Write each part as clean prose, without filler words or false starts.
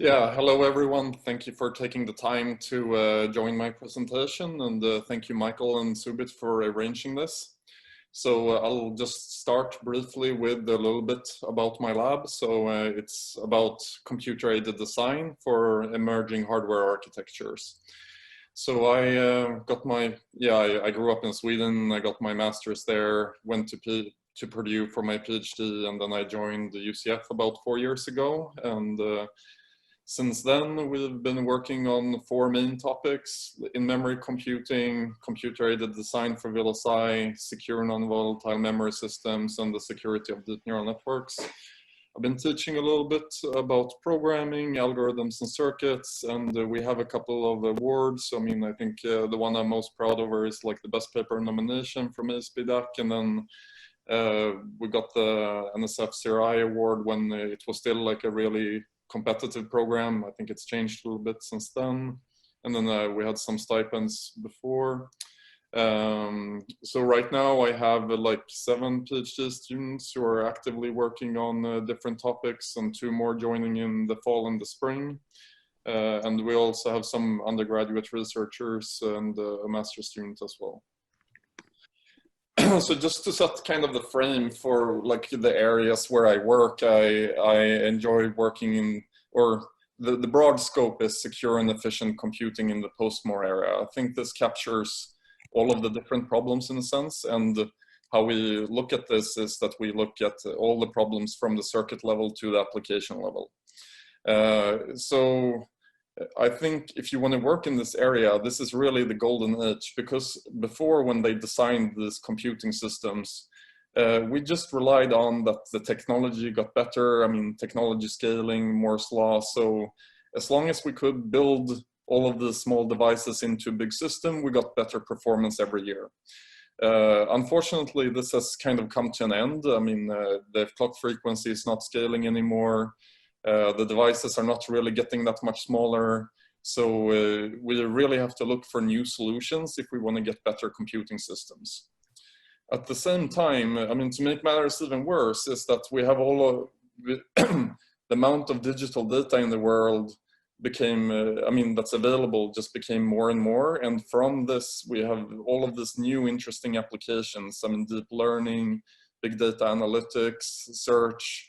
Yeah, hello everyone. Thank you for taking the time to join my presentation, and thank you Michael and Subit for arranging this. So I'll just start briefly with a little bit about my lab. So it's about computer-aided design for emerging hardware architectures. So I I grew up in Sweden. I got my master's there, went to Purdue for my PhD, and then I joined the UCF about 4 years ago. And since then, we've been working on 4 main topics: in-memory computing, computer-aided design for VLSI, secure non-volatile memory systems, and the security of deep neural networks. I've been teaching a little bit about programming, algorithms, and circuits, and we have a couple of awards. I mean, I think the one I'm most proud of is like the best paper nomination from ASP.DAC, and then we got the NSF CRI award when it was still like a really competitive program. I think it's changed a little bit since then. And then we had some stipends before. So right now I have like 7 PhD students who are actively working on different topics, and 2 more joining in the fall and the spring. And we also have some undergraduate researchers and a master's student as well. So just to set kind of the frame for like the areas where I work, I enjoy working in, or the broad scope is secure and efficient computing in the post-Moore era. I think this captures all of the different problems in a sense, and how we look at this is that we look at all the problems from the circuit level to the application level. So I think if you want to work in this area, this is really the golden age, because before, when they designed these computing systems, we just relied on that the technology got better. I mean, technology scaling, Moore's law. So as long as we could build all of the small devices into a big system, we got better performance every year. Unfortunately, this has kind of come to an end. I mean, the clock frequency is not scaling anymore. The devices are not really getting that much smaller. So we really have to look for new solutions if we want to get better computing systems. At the same time, I mean, to make matters even worse is that we have all of the amount of digital data in the world became, I mean, that's available just became more and more. And from this, we have all of these new interesting applications. I mean, deep learning, big data analytics, search,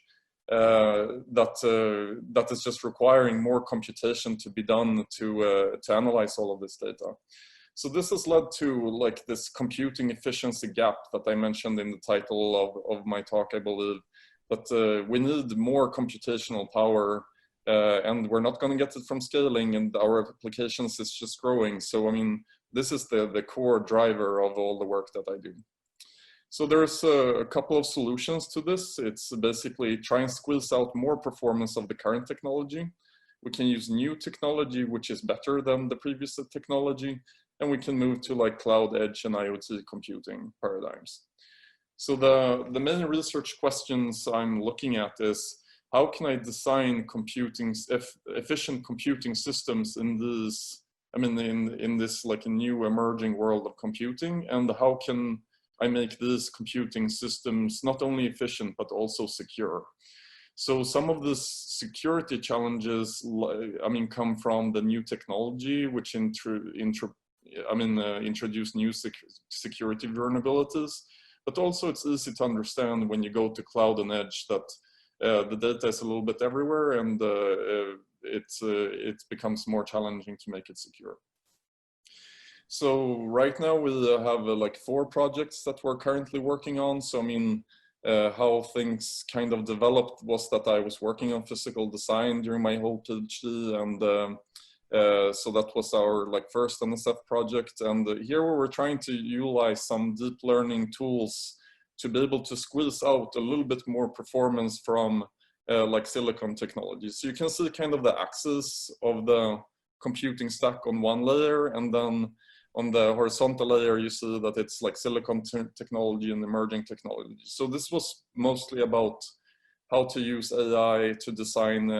that is just requiring more computation to be done to analyze all of this data. So this has led to like this computing efficiency gap that I mentioned in the title of my talk, I believe, that we need more computational power, and we're not going to get it from scaling, and our applications is just growing. So I mean, this is the core driver of all the work that I do. So there's a couple of solutions to this. It's basically try and squeeze out more performance of the current technology. We can use new technology, which is better than the previous technology, and we can move to like cloud, edge, and IoT computing paradigms. So the main research questions I'm looking at is, how can I design efficient computing systems in this, I mean, in this like a new emerging world of computing, and how can I make these computing systems not only efficient, but also secure? So some of the security challenges, I mean, come from the new technology, which introduce new security vulnerabilities, but also it's easy to understand when you go to cloud and edge that the data is a little bit everywhere, and it becomes more challenging to make it secure. So right now we have like 4 projects that we're currently working on. So I mean, how things kind of developed was that I was working on physical design during my whole PhD, and so that was our like first NSF project. And here we were trying to utilize some deep learning tools to be able to squeeze out a little bit more performance from like silicon technology. So you can see kind of the axis of the computing stack on one layer, and then on the horizontal layer, you see that it's like silicon technology and emerging technology. So this was mostly about how to use AI to design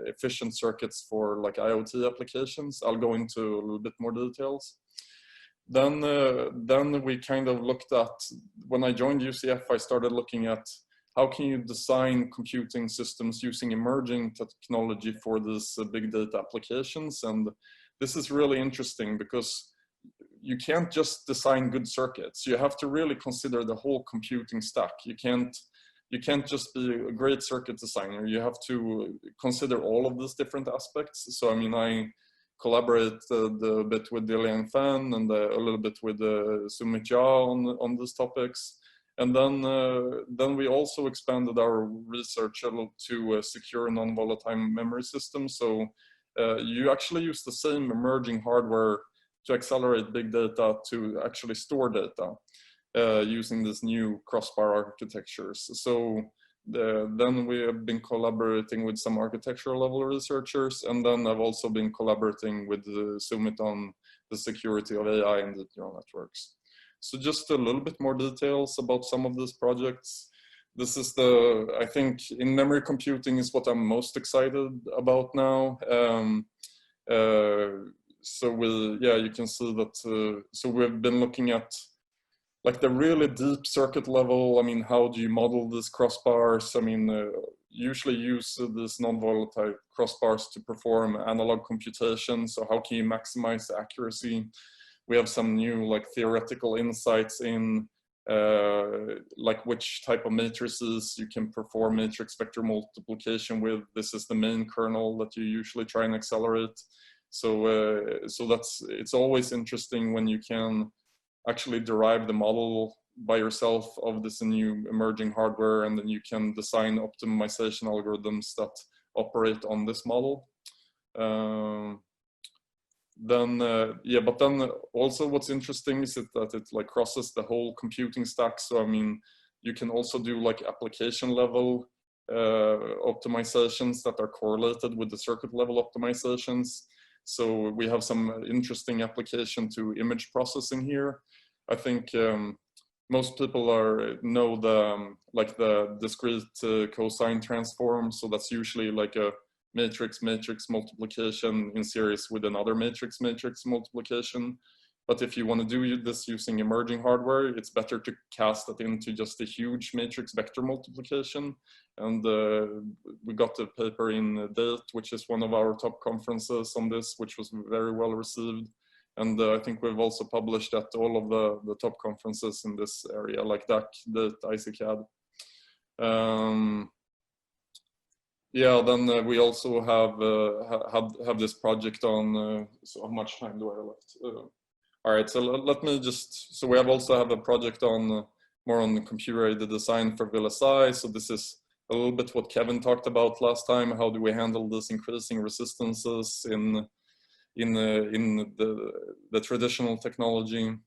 efficient circuits for like IoT applications. I'll go into a little bit more details. Then we kind of looked at, when I joined UCF, I started looking at how can you design computing systems using emerging technology for these big data applications? And this is really interesting because you can't just design good circuits. You have to really consider the whole computing stack. You can't just be a great circuit designer. You have to consider all of these different aspects. So I mean, I collaborate a bit with Dilian Fan and a little bit with Sumit Jha on these topics. And then we also expanded our research a little to secure non-volatile memory systems. So you actually use the same emerging hardware to accelerate big data to actually store data using this new crossbar architectures. So then we have been collaborating with some architectural level researchers, and then I've also been collaborating with Sumit on the security of AI and deep neural networks. So just a little bit more details about some of these projects. This is I think in memory computing is what I'm most excited about now. So you can see that, so we've been looking at like the really deep circuit level. I mean, how do you model these crossbars? I mean, usually use these non-volatile crossbars to perform analog computation. So how can you maximize the accuracy? We have some new like theoretical insights in like which type of matrices you can perform matrix vector multiplication with. This is the main kernel that you usually try and accelerate. So it's always interesting when you can actually derive the model by yourself of this new emerging hardware, and then you can design optimization algorithms that operate on this model. But then also what's interesting is that it like crosses the whole computing stack. So I mean, you can also do like application level optimizations that are correlated with the circuit level optimizations. So we have some interesting application to image processing here. I think most people know the discrete cosine transform. So that's usually like a matrix multiplication in series with another matrix multiplication. But if you want to do this using emerging hardware, it's better to cast it into just a huge matrix vector multiplication. And we got a paper in Dept, which is one of our top conferences on this, which was very well received. And I think we've also published at all of the top conferences in this area, like DAC, Dept, ICCAD. Then we also have this project on, so how much time do I have left? All right, so let me so we also have a project on more on the computer-aided design for VLSI. So this is a little bit what Kevin talked about last time. How do we handle this increasing resistances in the traditional technology?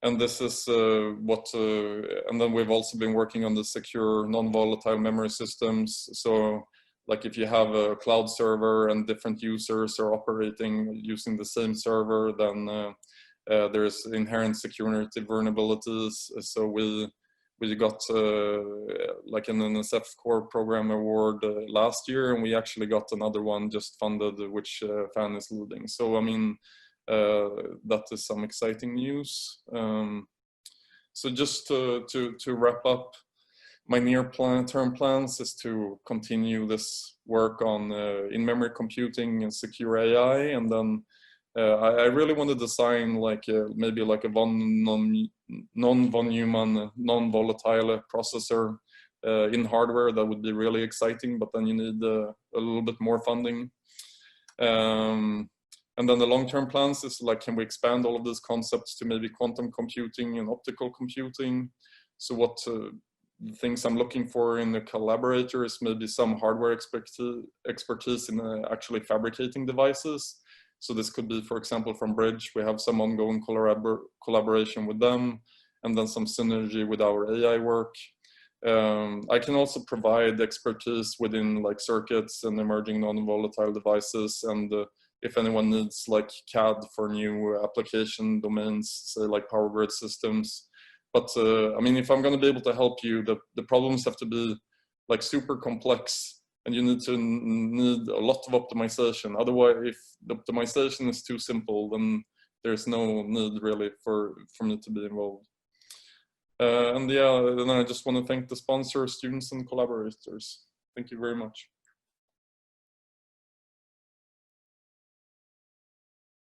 And this is and then we've also been working on the secure non-volatile memory systems. So like if you have a cloud server and different users are operating using the same server, then there's inherent security vulnerabilities. So we got like an NSF Core Program Award last year, and we actually got another one just funded, which FAN is leading. So I mean, that is some exciting news. So just to wrap up, my near-term plans is to continue this work on in-memory computing and secure AI, and then I really want to design like maybe like a non-von Neumann, non-volatile processor in hardware. That would be really exciting, but then you need a little bit more funding. And then the long-term plans is like, can we expand all of these concepts to maybe quantum computing and optical computing? So what things I'm looking for in the collaborator is maybe some hardware expertise in actually fabricating devices. So this could be, for example, from Bridge. We have some ongoing collaboration with them, and then some synergy with our AI work. I can also provide expertise within like circuits and emerging non-volatile devices, and if anyone needs like CAD for new application domains, say like power grid systems. But I mean, if I'm going to be able to help you, the problems have to be like super complex, and you need a lot of optimization. Otherwise, if the optimization is too simple, then there's no need really for me to be involved. And yeah, then I just want to thank the sponsors, students, and collaborators. Thank you very much.